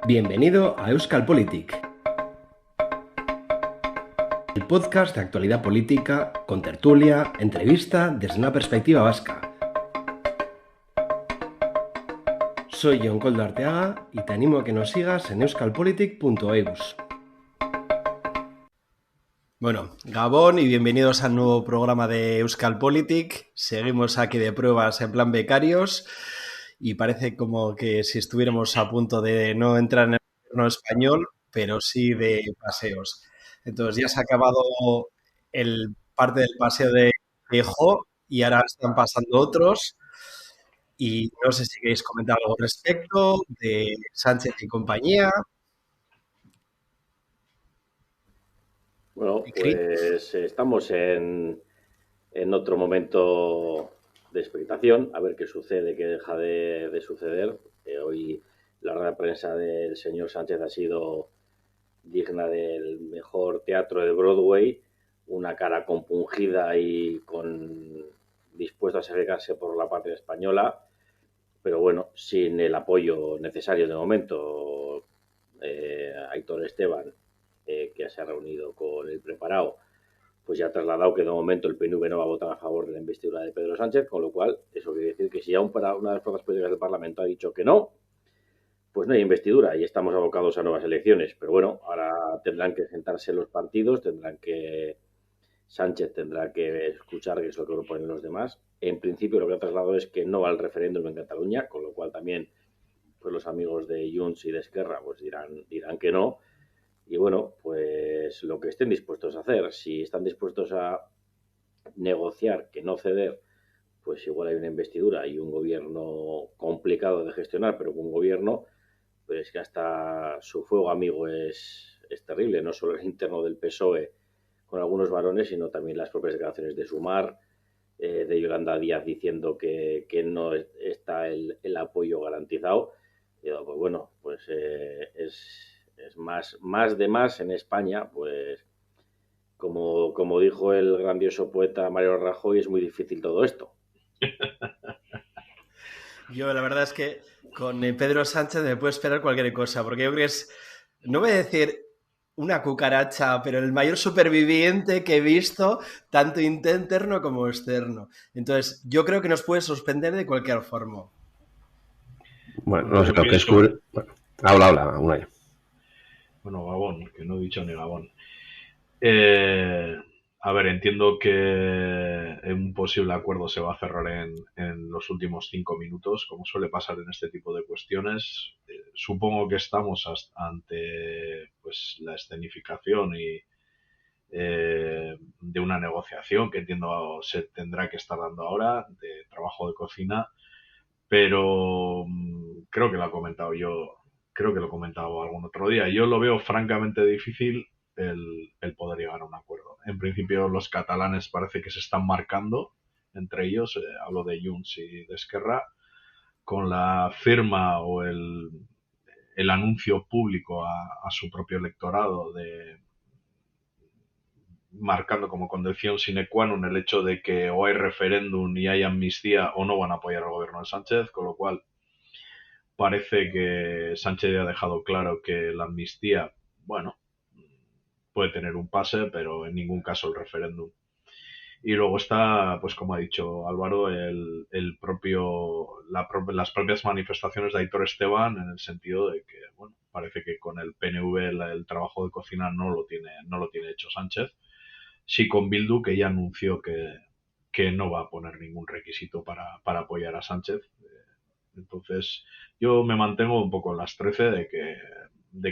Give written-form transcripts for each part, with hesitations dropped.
Bienvenido a Euskal Politik, el podcast de actualidad política con tertulia, entrevista desde una perspectiva vasca. Soy Jon Koldo Arteaga y te animo a que nos sigas en euskalpolitik.eus. Bueno, Gabón y bienvenidos al nuevo programa de Euskal Politik. Seguimos aquí de pruebas en plan becarios y parece como que si estuviéramos a punto de no entrar en el gobierno español, pero sí de paseos. Entonces ya se ha acabado el parte del paseo de Feijóo y ahora están pasando otros. Y no sé si queréis comentar algo al respecto de Sánchez y compañía. Bueno, pues estamos en otro momento de expectación, a ver qué sucede, qué deja de suceder. Hoy la rueda de prensa del señor Sánchez ha sido digna del mejor teatro de Broadway, una cara compungida y dispuesto a sacrificarse por la patria española, pero bueno, sin el apoyo necesario de momento. Aitor Esteban, que se ha reunido con el preparado, pues ya ha trasladado que de momento el PNV no va a votar a favor de la investidura de Pedro Sánchez, con lo cual eso quiere decir que si aún para una de las fuerzas políticas del Parlamento ha dicho que no, pues no hay investidura y estamos abocados a nuevas elecciones. Pero bueno, ahora tendrán que sentarse los partidos, Sánchez tendrá que escuchar qué es lo que proponen los demás. En principio lo que ha trasladado es que no va al referéndum en Cataluña, con lo cual también pues los amigos de Junts y de Esquerra pues dirán que no. Y bueno, pues lo que estén dispuestos a hacer, si están dispuestos a negociar, que no ceder, pues igual hay una investidura y un gobierno complicado de gestionar, pero un gobierno, pues es que hasta su fuego amigo es terrible, no solo el interno del PSOE con algunos varones, sino también las propias declaraciones de Sumar, de Yolanda Díaz diciendo que no está el apoyo garantizado. Y pues bueno, pues es más de más en España, pues como dijo el grandioso poeta Mario Rajoy, es muy difícil todo esto. Yo la verdad es que con Pedro Sánchez me puedo esperar cualquier cosa, porque yo creo que es, no voy a decir una cucaracha, pero el mayor superviviente que he visto, tanto interno como externo. Entonces, yo creo que nos puede suspender de cualquier forma. Bueno, no sé lo que es cool. Bueno, habla, Unai. Bueno, Gabón, que no he dicho ni Gabón. A ver, entiendo que un posible acuerdo se va a cerrar en los últimos 5 minutos, como suele pasar en este tipo de cuestiones. Supongo que estamos ante pues la escenificación y de una negociación que entiendo se tendrá que estar dando ahora, de trabajo de cocina, pero creo que lo he comentado algún otro día. Yo lo veo francamente difícil el poder llegar a un acuerdo. En principio los catalanes parece que se están marcando entre ellos, hablo de Junts y de Esquerra, con la firma o el anuncio público a su propio electorado marcando como condición sine qua non el hecho de que o hay referéndum y hay amnistía o no van a apoyar al gobierno de Sánchez, con lo cual parece que Sánchez ya ha dejado claro que la amnistía, bueno, puede tener un pase, pero en ningún caso el referéndum. Y luego está, pues como ha dicho Álvaro, las propias manifestaciones de Aitor Esteban, en el sentido de que, bueno, parece que con el PNV el trabajo de cocina no lo tiene hecho Sánchez. Sí, con Bildu, que ya anunció que no va a poner ningún requisito para apoyar a Sánchez. Entonces, yo me mantengo un poco en las 13 de que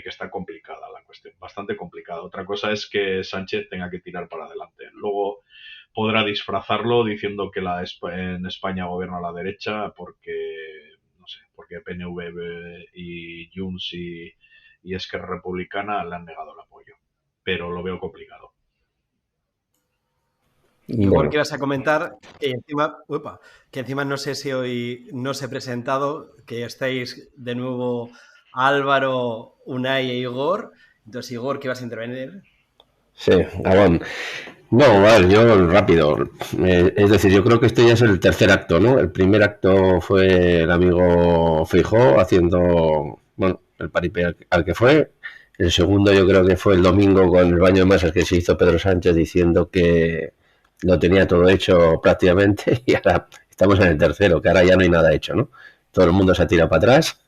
está complicada la cuestión, bastante complicada. Otra cosa es que Sánchez tenga que tirar para adelante. Luego podrá disfrazarlo diciendo que en España gobierna la derecha porque PNV y Junts y Esquerra Republicana le han negado el apoyo. Pero lo veo complicado. Igual que ibas a comentar que encima no sé si hoy no se ha presentado, que estáis de nuevo Álvaro, Unai e Igor. Entonces, Igor, ¿qué vas a intervenir? Sí, Gabón. No, vale, yo rápido. Es decir, yo creo que este ya es el tercer acto, ¿no? El primer acto fue el amigo Feijóo haciendo, bueno, el paripé al que fue. El segundo yo creo que fue el domingo con el baño de masas que se hizo Pedro Sánchez diciendo que lo tenía todo hecho prácticamente y ahora estamos en el tercero, que ahora ya no hay nada hecho, ¿no? Todo el mundo se ha tirado para atrás.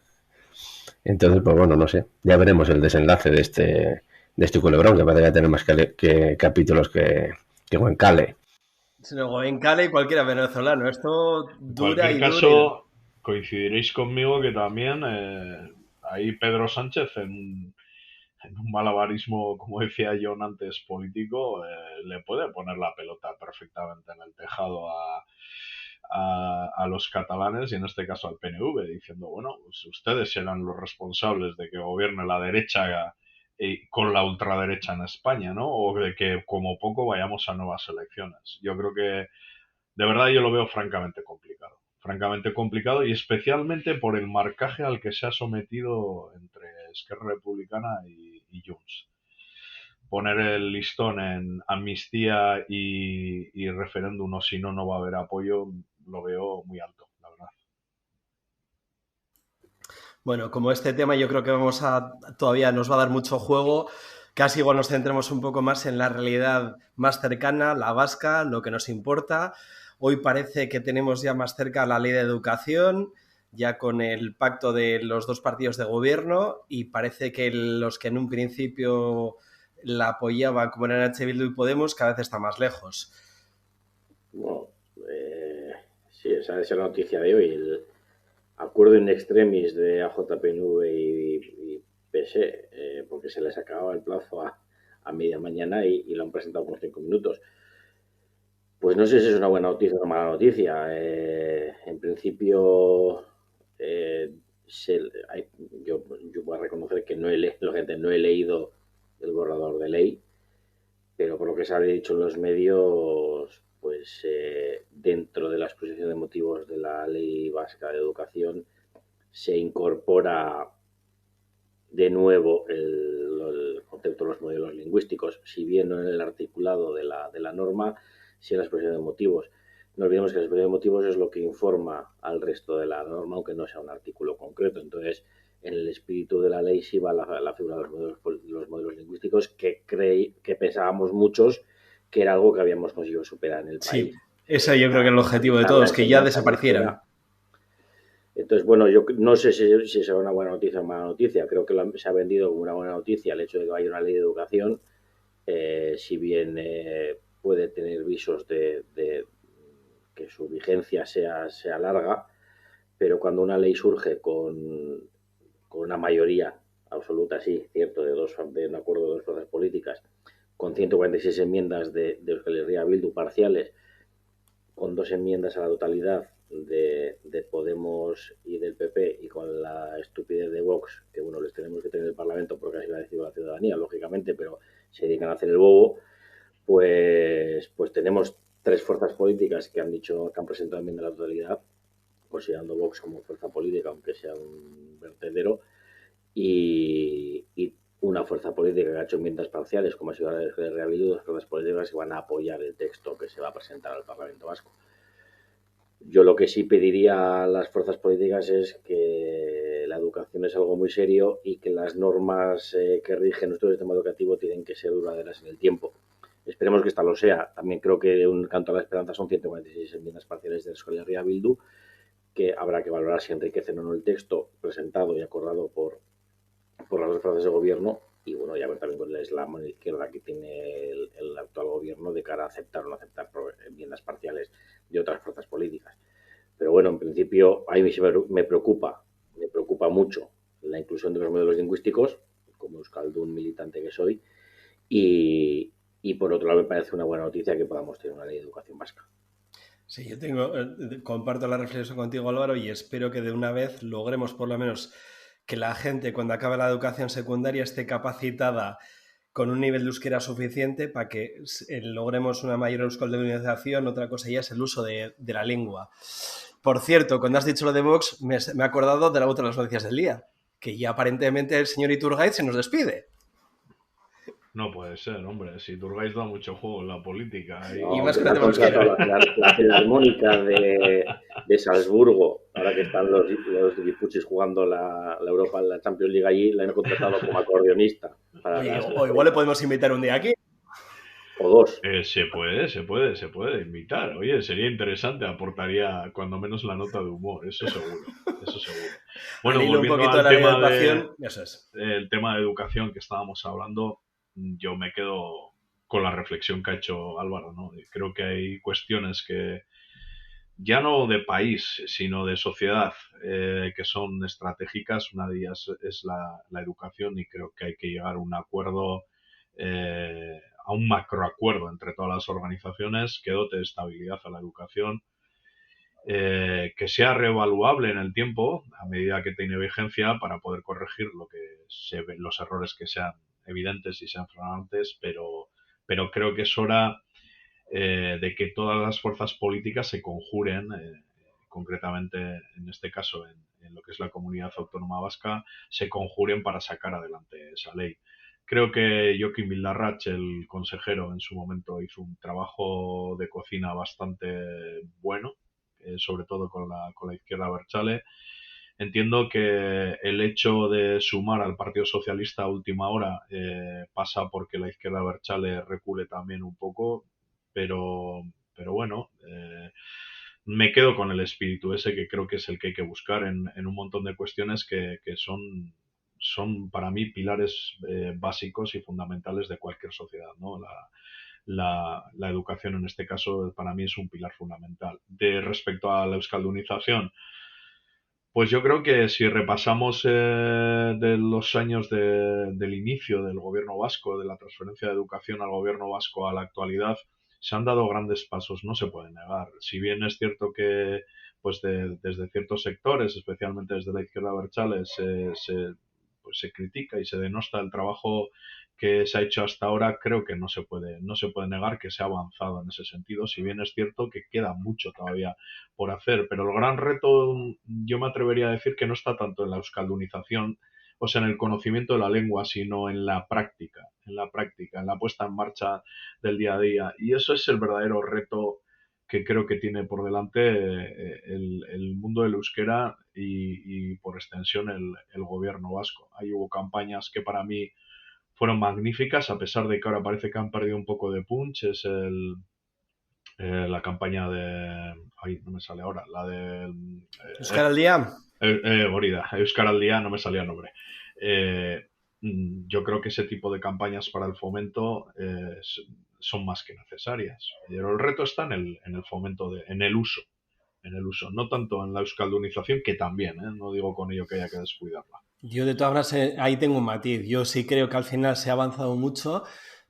Entonces, pues bueno, no sé, ya veremos el desenlace de este culebrón, que parece que tener más que capítulos que Huencale. Luego en Cale y cualquiera venezolano. Esto En dura cualquier y dura. caso, coincidiréis conmigo que también ahí Pedro Sánchez en un malabarismo, como decía John antes, político, le puede poner la pelota perfectamente en el tejado a los catalanes y en este caso al PNV, diciendo, bueno, pues ustedes serán los responsables de que gobierne la derecha con la ultraderecha en España, ¿no? O de que como poco vayamos a nuevas elecciones. Yo creo que de verdad yo lo veo francamente complicado y especialmente por el marcaje al que se ha sometido entre Esquerra Republicana y Junts. Poner el listón en amnistía y referéndum o si no, no va a haber apoyo, lo veo muy alto, la verdad. Bueno, como este tema yo creo que todavía nos va a dar mucho juego, casi igual nos centremos un poco más en la realidad más cercana, la vasca, lo que nos importa. Hoy parece que tenemos ya más cerca la ley de educación, ya con el pacto de los dos partidos de gobierno, y parece que los que en un principio la apoyaban, como eran H. Bildu y Podemos, cada vez está más lejos. Bueno, sí, esa es la noticia de hoy. El acuerdo in extremis de AJPNV y PSE, porque se les acababa el plazo a media mañana y lo han presentado con 5 minutos. Pues no sé si es una buena noticia o una mala noticia. En principio, yo voy a reconocer que no he leído el borrador de ley, pero por lo que se ha dicho en los medios, pues dentro de la exposición de motivos de la Ley Vasca de Educación se incorpora de nuevo el concepto de los modelos lingüísticos, si bien no en el articulado de la norma, sí en la exposición de motivos. No olvidemos que la exposición de motivos es lo que informa al resto de la norma, aunque no sea un artículo concreto. Entonces, en el espíritu de la ley sí va la figura de los modelos lingüísticos que pensábamos muchos que era algo que habíamos conseguido superar en el país. Sí, ese yo creo que es el objetivo de todos, que ya desaparecieran. Entonces, bueno, yo no sé si será una buena noticia o mala noticia. Creo que se ha vendido como una buena noticia el hecho de que haya una ley de educación, si bien puede tener visos de que su vigencia sea larga, pero cuando una ley surge con una mayoría absoluta, sí, cierto, de un acuerdo de dos fuerzas políticas, con 146 enmiendas de Euskal Herria Bildu parciales, con 2 enmiendas a la totalidad de Podemos y del PP y con la estupidez de Vox, que bueno, les tenemos que tener en el Parlamento porque así lo ha decidido la ciudadanía, lógicamente, pero se dedican a hacer el bobo, pues tenemos 3 fuerzas políticas que han presentado enmienda a la totalidad, considerando Vox como fuerza política, aunque sea un vertedero, y una fuerza política que ha hecho enmiendas parciales, como ha sido la de Rehabilu, 2 fuerzas políticas que van a apoyar el texto que se va a presentar al Parlamento Vasco. Yo lo que sí pediría a las fuerzas políticas es que la educación es algo muy serio y que las normas que rigen nuestro sistema educativo tienen que ser duraderas en el tiempo. Esperemos que esta lo sea. También creo que un canto a la esperanza son 146 enmiendas parciales de Euskal Herria Bildu, que habrá que valorar si enriquecen o no el texto presentado y acordado por las dos fuerzas de gobierno, y bueno, ya ver también con la mano izquierda que tiene el actual gobierno de cara a aceptar o no aceptar enmiendas parciales de otras fuerzas políticas. Pero bueno, en principio a mí sí me preocupa mucho la inclusión de los modelos lingüísticos, como euskaldun militante que soy, y por otro lado me parece una buena noticia que podamos tener una ley de educación vasca. Sí, yo comparto la reflexión contigo, Álvaro, y espero que de una vez logremos por lo menos que la gente cuando acabe la educación secundaria esté capacitada con un nivel de euskera suficiente para que logremos una mayor euskaldunización. Otra cosa ya es el uso de la lengua. Por cierto, cuando has dicho lo de Vox, me he acordado de la otra de las noticias del día, que ya aparentemente el señor Iturgaiz se nos despide. No puede ser, hombre. Si Iturgaiz da mucho juego en la política. No, Y más que con el ha tema contratado euskera. la Filarmónica de Salzburgo, ahora que están los guipuchis jugando la Europa, la Champions League allí, la han contratado como acordeonista para Oye, la o igual le sinfonía. podemos invitar un día aquí. O dos. Se puede invitar. Oye, sería interesante, aportaría cuando menos la nota de humor, eso seguro, eso seguro. Al Bueno, hilo un volviendo poquito de al la ley de tema educación, eso es. el tema de educación que estábamos hablando, yo me quedo con la reflexión que ha hecho Álvaro, ¿no? Creo que hay cuestiones que ya no de país, sino de sociedad, que son estratégicas. Una de ellas es la educación y creo que hay que llegar a un acuerdo, a un macroacuerdo entre todas las organizaciones que dote de estabilidad a la educación, que sea reevaluable en el tiempo a medida que tiene vigencia para poder corregir lo que los errores que sean evidentes y sean flagrantes, pero creo que es hora de que todas las fuerzas políticas se conjuren, concretamente en este caso en lo que es la comunidad autónoma vasca, se conjuren para sacar adelante esa ley. Creo que Joaquín Villarrach, el consejero, en su momento hizo un trabajo de cocina bastante bueno, sobre todo con la izquierda abertzale. Entiendo que el hecho de sumar al Partido Socialista a última hora pasa porque la izquierda abertzale recule también un poco, pero, pero bueno, me quedo con el espíritu ese que creo que es el que hay que buscar en un montón de cuestiones que son para mí pilares básicos y fundamentales de cualquier sociedad, ¿no? La educación en este caso para mí es un pilar fundamental. Respecto a la euskaldunización, pues yo creo que si repasamos de los años del inicio del gobierno vasco, de la transferencia de educación al gobierno vasco a la actualidad, se han dado grandes pasos, no se puede negar. Si bien es cierto que pues desde ciertos sectores, especialmente desde la izquierda abertzale, pues se critica y se denosta el trabajo que se ha hecho hasta ahora, creo que no se puede negar que se ha avanzado en ese sentido, si bien es cierto que queda mucho todavía por hacer, pero el gran reto, yo me atrevería a decir que no está tanto en la euskaldunización, o sea, en el conocimiento de la lengua, sino en la práctica, en la puesta en marcha del día a día. Y eso es el verdadero reto que creo que tiene por delante el mundo del euskera y por extensión el gobierno vasco. Ahí hubo campañas que para mí fueron magníficas, a pesar de que ahora parece que han perdido un poco de punch. Es la campaña de... Ay, no me sale ahora. La de... Euskal al día. Gorida, Euskara al día, no me salía el nombre. Yo creo que ese tipo de campañas para el fomento son más que necesarias. Pero el reto está en el fomento, en el uso. No tanto en la euskaldunización, que también, no digo con ello que haya que descuidarla. Yo de todas maneras ahí tengo un matiz. Yo sí creo que al final se ha avanzado mucho,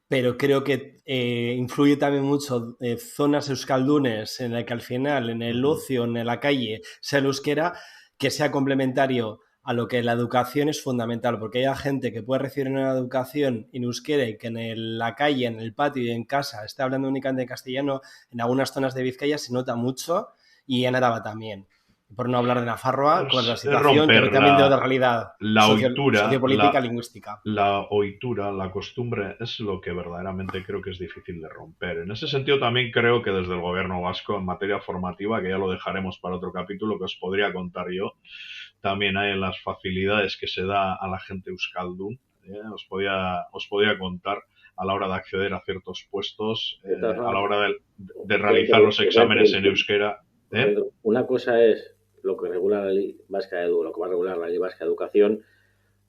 pero creo que influye también mucho zonas euskaldunes en las que al final en el ocio, en la calle, sea el euskera, que sea complementario a lo que la educación es fundamental, porque hay gente que puede recibir una educación en euskera y que en la calle, en el patio y en casa esté hablando únicamente en castellano. En algunas zonas de Vizcaya se nota mucho y en Araba también. Por no hablar de Nafarroa, con la situación, pero también de otra realidad sociopolítica, lingüística. La oitura, la costumbre, es lo que verdaderamente creo que es difícil de romper. En ese sentido también creo que desde el gobierno vasco, en materia formativa, que ya lo dejaremos para otro capítulo que os podría contar yo, también hay las facilidades que se da a la gente euskaldun. Os podía contar a la hora de acceder a ciertos puestos, a la hora de realizar los exámenes en euskera. Una cosa es lo que regula la ley vasca de lo que va a regular la ley vasca de educación,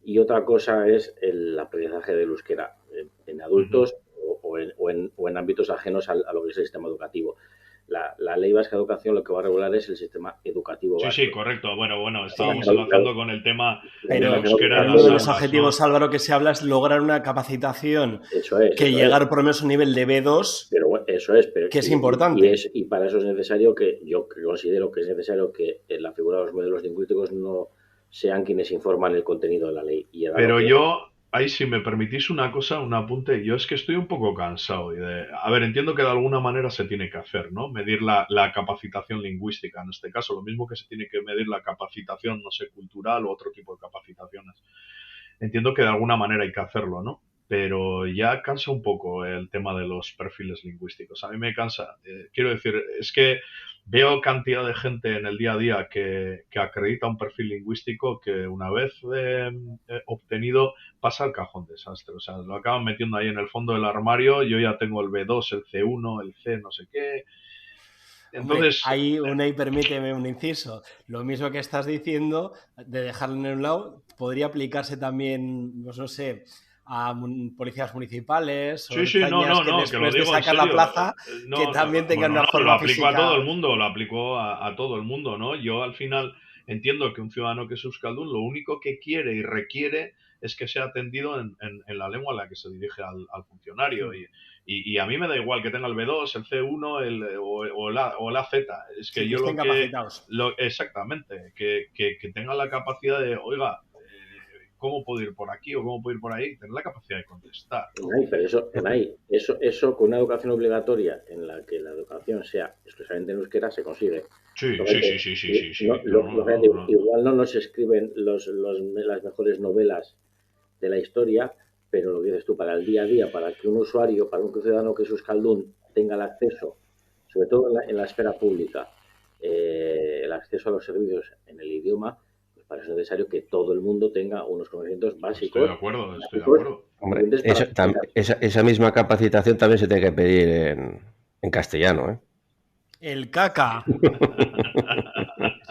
y otra cosa es el aprendizaje del euskera en adultos o en ámbitos ajenos a lo que es el sistema educativo. La ley vasca de educación lo que va a regular es el sistema educativo vasco. Sí, correcto. Bueno, estábamos avanzando con el tema de la euskera. Uno de los objetivos, ¿no? Álvaro, que se habla es lograr una capacitación llegar por lo menos a un nivel de B2, pero eso es, que es importante. Y para eso es necesario yo considero que es necesario que en la figura de los modelos lingüísticos no sean quienes informan el contenido de la ley. Pero yo... Ahí, si me permitís una cosa, un apunte, yo es que estoy un poco cansado. A ver, entiendo que de alguna manera se tiene que hacer, ¿no? Medir la capacitación lingüística, en este caso, lo mismo que se tiene que medir la capacitación, no sé, cultural o otro tipo de capacitaciones. Entiendo que de alguna manera hay que hacerlo, ¿no? pero ya cansa un poco el tema de los perfiles lingüísticos. A mí me cansa. Quiero decir, es que veo cantidad de gente en el día a día que acredita un perfil lingüístico que una vez obtenido pasa al cajón desastre. O sea, lo acaban metiendo ahí en el fondo del armario. Yo ya tengo el B2, el C1, el C no sé qué. Entonces, hombre, ahí Unai, permíteme un inciso. Lo mismo que estás diciendo, de dejarlo en un lado, podría aplicarse también, pues no sé, a policías municipales o sí, no, ertzainas que que lo después de digo en sacar la serio. plaza, que No, también tengan bueno, una no, lo forma aplico a todo física. el mundo, lo aplico a todo el mundo, ¿no? Yo al final entiendo que un ciudadano que es euskaldun lo único que quiere y requiere es que sea atendido en la lengua en la que se dirige al funcionario. Y a mí me da igual que tenga el B2, el C1 o la Z. Es Sí, que que yo estén capacitados. exactamente, que tengan la capacidad de, oiga, ¿cómo puedo ir por aquí o cómo puedo ir por ahí? Tener la capacidad de contestar, ¿no? Pero eso con una educación obligatoria en la que la educación sea exclusivamente en euskera se consigue. Sí. Igual no nos escriben las mejores novelas de la historia, pero lo que dices tú, para el día a día, para que un usuario, para un ciudadano que es euskaldun tenga el acceso, sobre todo en la esfera pública, el acceso a los servicios en el idioma, pues para eso es necesario que todo el mundo tenga unos conocimientos básicos. Estoy de acuerdo. Hombre, esa misma capacitación también se tiene que pedir en castellano, ¿eh? El caca.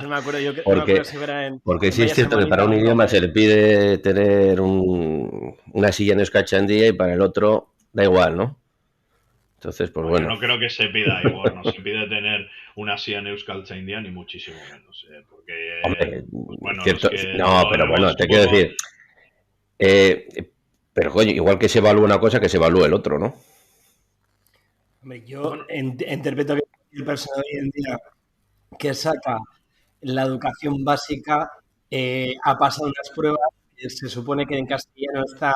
No me acuerdo, yo porque, no me acuerdo si era porque sí es cierto que para un idioma se le pide tener una silla en euskachandía y para el otro da igual, ¿no? Entonces, pues bueno. No creo que se pida igual, no se pide tener una silla en euskachandía ni muchísimo menos, porque hombre, pues bueno, cierto, no, pero bueno, te quiero decir, pero coño, igual que se evalúa una cosa, que se evalúe el otro, ¿no? Hombre, yo interpreto que el personal hoy en día que saca la educación básica ha pasado unas pruebas que se supone que en castellano está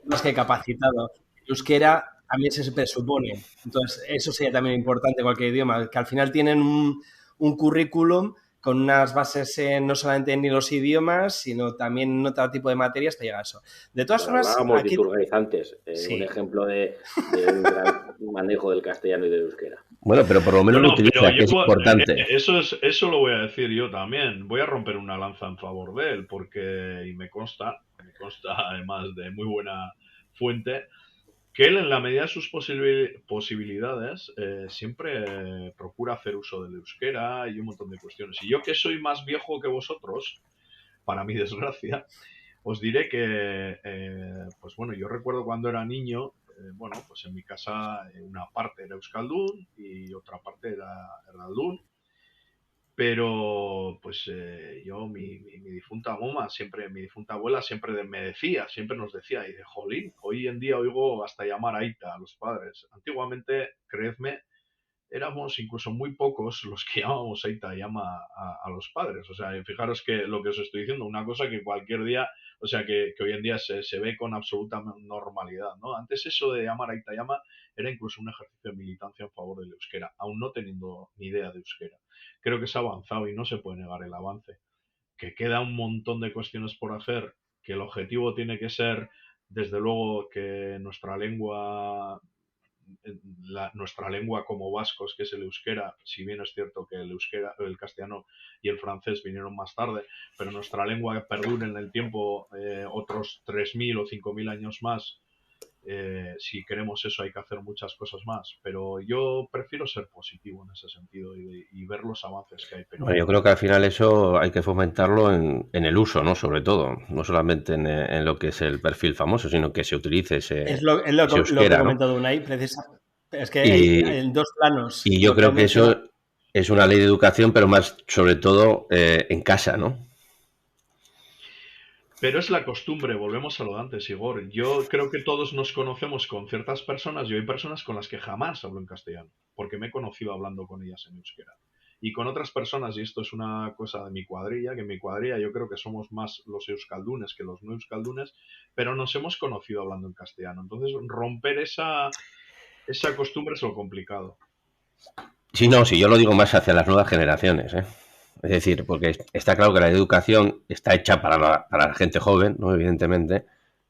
más que capacitado. En euskera también se presupone. Entonces, eso sería también importante en cualquier idioma, que al final tienen un currículum con unas bases no solamente en los idiomas, sino también en otro tipo de materias para llegar a eso. De todas formas... Hablábamos de Iturgaiz antes, sí. Un ejemplo de un gran manejo del castellano y del euskera. Bueno, pero por lo menos lo utiliza, que es importante. Eso lo voy a decir yo también. Voy a romper una lanza en favor de él, porque, y me consta además de muy buena fuente, que él en la medida de sus posibilidades siempre procura hacer uso del euskera y un montón de cuestiones. Y yo, que soy más viejo que vosotros, para mi desgracia, os diré que, pues bueno, yo recuerdo cuando era niño, bueno, pues en mi casa una parte era euskaldun y otra parte era erdaldun. Pero pues yo, mi difunta moma, mi difunta abuela siempre me decía, siempre nos decía, y de jolín, hoy en día oigo hasta llamar aita a los padres. Antiguamente, creedme, éramos incluso muy pocos los que llamábamos aita y ama a los padres. O sea, fijaros que lo que os estoy diciendo, una cosa que cualquier día, o sea, que hoy en día se ve con absoluta normalidad, ¿no? Antes eso de llamar aita y ama era incluso un ejercicio de militancia en favor del euskera, aún no teniendo ni idea de euskera. Creo que se ha avanzado y no se puede negar el avance. Que queda un montón de cuestiones por hacer, que el objetivo tiene que ser, desde luego, que nuestra lengua como vascos, que es el euskera, si bien es cierto que el euskera, el castellano y el francés vinieron más tarde, pero nuestra lengua perdure en el tiempo otros 3.000 o 5.000 años más. Si queremos eso hay que hacer muchas cosas más, pero yo prefiero ser positivo en ese sentido y ver los avances que hay. Pero bueno, yo creo que al final eso hay que fomentarlo en el uso, ¿no? Sobre todo, no solamente en lo que es el perfil famoso, sino que se utilice ese es lo euskera, que he comentado Unai, precisamente. Es que hay en dos planos. Y yo creo que eso es una ley de educación, pero más sobre todo en casa, ¿no? Pero es la costumbre, volvemos a lo de antes, Igor. Yo creo que todos nos conocemos con ciertas personas. Yo hay personas con las que jamás hablo en castellano, porque me he conocido hablando con ellas en euskera. Y con otras personas, y esto es una cosa de mi cuadrilla, que en mi cuadrilla yo creo que somos más los euskaldunes que los no euskaldunes, pero nos hemos conocido hablando en castellano. Entonces, romper esa costumbre es lo complicado. Sí, no, sí, yo lo digo más hacia las nuevas generaciones, ¿eh? Es decir, porque está claro que la educación está hecha para la gente joven, ¿no? Evidentemente,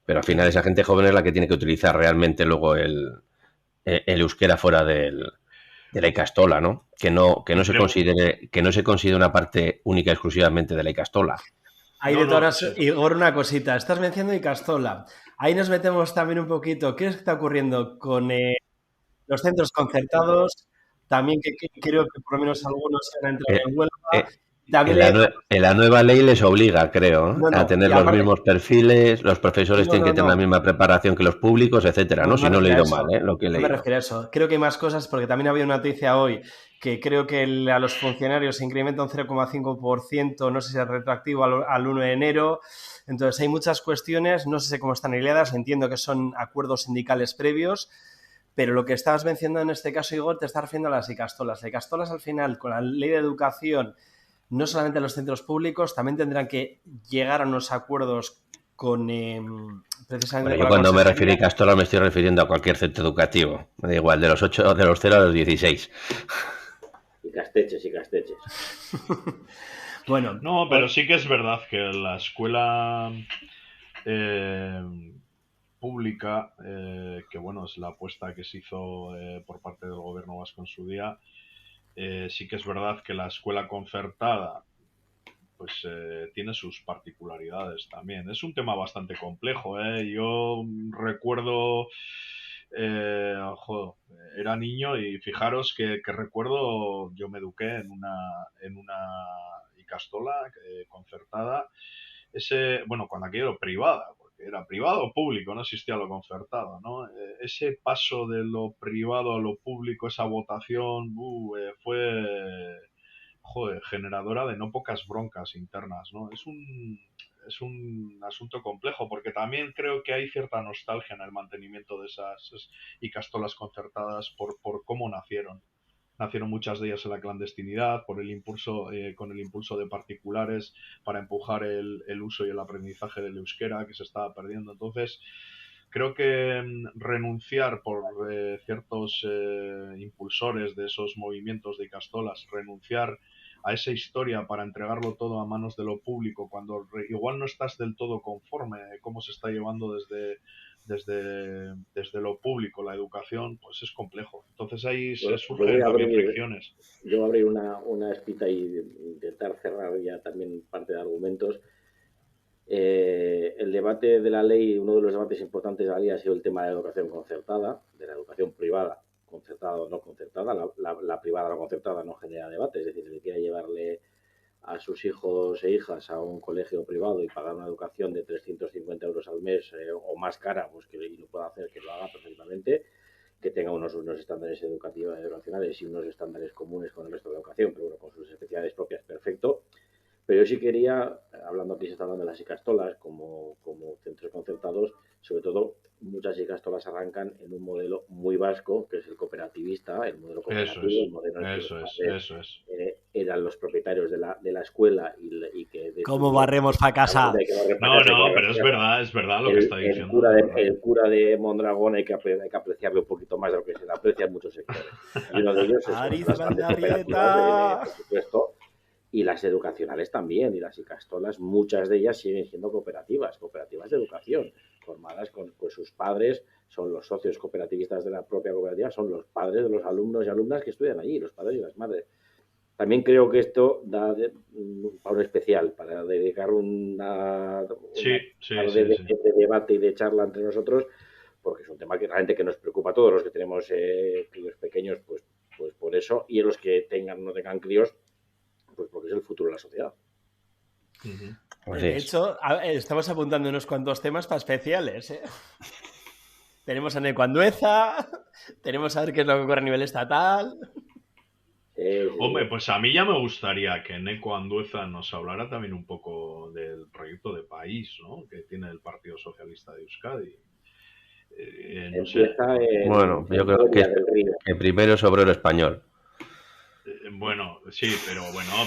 Pero al final esa gente joven es la que tiene que utilizar realmente luego el euskera fuera de la Icastola, ¿no? Que no se considere una parte única exclusivamente de la Icastola. Ahí de todas, Igor, una cosita. Estás mencionando Icastola. Ahí nos metemos también un poquito. ¿Qué está ocurriendo con los centros concertados? También que creo que por lo menos algunos se han entrado en huelga. También en la nueva ley les obliga, creo, a tener los mismos perfiles, los profesores tienen que tener la misma preparación que los públicos, etcétera, ¿no? Si no he leído mal, lo que he leído. No me refiero a eso. Creo que hay más cosas, porque también había una noticia hoy que creo que a los funcionarios se incrementa un 0,5%, no sé si es retroactivo al 1 de enero. Entonces hay muchas cuestiones, no sé cómo están hiladas, entiendo que son acuerdos sindicales previos, pero lo que estabas mencionando en este caso, Igor, te está refiriendo a las icastolas. Las icastolas al final, con la ley de educación, no solamente los centros públicos, también tendrán que llegar a unos acuerdos con precisamente. Bueno, yo cuando me refiero a Icastola me estoy refiriendo a cualquier centro educativo. Me da igual, de los 0 a los 16. Y casteches. Bueno. No, pero sí que es verdad que la escuela pública, que bueno, es la apuesta que se hizo por parte del gobierno vasco en su día, sí que es verdad que la escuela concertada pues tiene sus particularidades también. Es un tema bastante complejo, ¿eh? Yo recuerdo, era niño y fijaros que recuerdo, yo me eduqué en una Icastola concertada, cuando aquello era privada, porque era privado o público, no existía lo concertado, ¿no? Ese paso de lo privado a lo público, esa votación, fue generadora de no pocas broncas internas, ¿no? Es un asunto complejo, porque también creo que hay cierta nostalgia en el mantenimiento de esas icastolas concertadas por cómo nacieron. Nacieron muchas de ellas en la clandestinidad, con el impulso de particulares para empujar el uso y el aprendizaje del euskera, que se estaba perdiendo. Entonces, creo que renunciar por ciertos impulsores de esos movimientos de icastolas, renunciar a esa historia para entregarlo todo a manos de lo público, cuando igual no estás del todo conforme cómo se está llevando desde lo público la educación, pues es complejo. Entonces ahí se surgen también fricciones. Yo voy a abrir una espita y intentar cerrar ya también parte de argumentos. El debate de la ley, uno de los debates importantes de la ley ha sido el tema de la educación concertada, de la educación privada, concertada o no concertada. La privada o no concertada no genera debate, es decir, si quiere llevarle a sus hijos e hijas a un colegio privado y pagar una educación de 350 euros al mes o más cara, pues que lo pueda hacer, que lo haga perfectamente, que tenga unos estándares educacionales y unos estándares comunes con el resto de la educación, pero bueno, con sus especialidades propias, perfecto. Pero yo sí quería, hablando aquí se está hablando de las icastolas como centros concertados, sobre todo muchas icastolas arrancan en un modelo muy vasco, que es el cooperativista, el modelo cooperativo, el modelo en que eran los propietarios de la escuela y que... ¿Cómo barremos para casa? No, pero es verdad lo que está diciendo. El cura de Mondragón hay que apreciarlo un poquito más de lo que se le aprecia en muchos sectores. Y uno de ellos es las cooperativas, por supuesto. Y las educacionales también, y las icastolas, muchas de ellas siguen siendo cooperativas de educación, formadas con sus padres, son los socios cooperativistas de la propia cooperativa, son los padres de los alumnos y alumnas que estudian allí, los padres y las madres. También creo que esto da para un especial, para dedicar una de debate y de charla entre nosotros, porque es un tema que realmente que nos preocupa a todos los que tenemos críos pequeños, pues por eso, y a los que no tengan críos, pues porque es el futuro de la sociedad. De hecho, estamos apuntando unos cuantos temas para especiales, ¿eh? Tenemos a Necuandueza, tenemos a ver qué es lo que ocurre a nivel estatal. Hombre, pues a mí ya me gustaría que Neco Andueza nos hablara también un poco del proyecto de país, ¿no?, que tiene el Partido Socialista de Euskadi. No sé. Bueno, yo creo que primero es obrero español. Bueno, sí,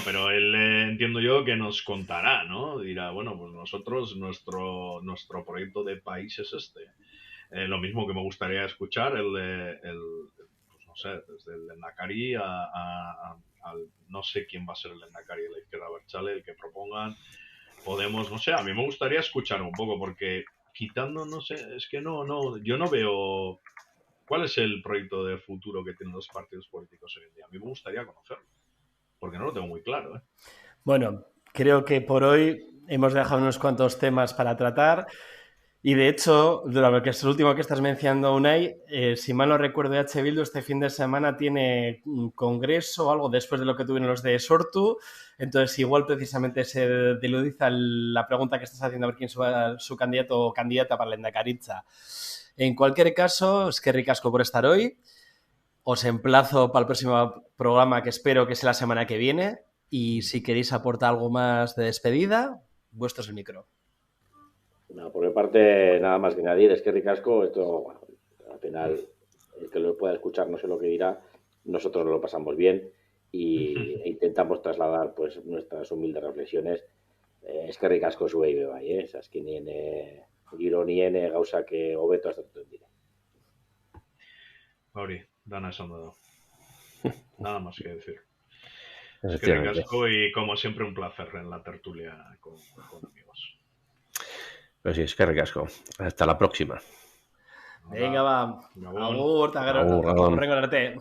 pero él entiendo yo que nos contará, ¿no? Dirá, bueno, pues nosotros, nuestro proyecto de país es este. Lo mismo que me gustaría escuchar, pues no sé, desde el Lehendakari al no sé quién va a ser el Lehendakari de la izquierda abertzale, el que propongan Podemos, no sé, a mí me gustaría escuchar un poco, porque quitando, no sé, es que yo no veo cuál es el proyecto de futuro que tienen los partidos políticos hoy en día. A mí me gustaría conocerlo, porque no lo tengo muy claro, ¿eh? Bueno, creo que por hoy hemos dejado unos cuantos temas para tratar. Y de hecho, de lo que es el último que estás mencionando, Unai, si mal no recuerdo, H. Bildu este fin de semana tiene un congreso o algo después de lo que tuvieron los de Sortu. Entonces, igual precisamente se diludiza la pregunta que estás haciendo a ver quién es su candidato o candidata para la Endacaricha. En cualquier caso, es que ricasco por estar hoy. Os emplazo para el próximo programa, que espero que sea la semana que viene. Y si queréis aportar algo más de despedida, vuestro es el micro. No, por mi parte, nada más que añadir, es que ricasco, esto, bueno, al final, el que lo pueda escuchar no sé lo que dirá, nosotros lo pasamos bien e intentamos trasladar pues nuestras humildes reflexiones. Es que ricasco su bebe bai, saskiniene, giro niene, gauza que hobeto hasta todo el día. Mauri, dana esan dado. Nada más que decir. Es que Efectivamente. ricasco y como siempre un placer en la tertulia con amigos. Pues sí, es que ricasco. Hasta la próxima. Venga, va. Gabón. Agur, Agur, Gabon. horrengo arte.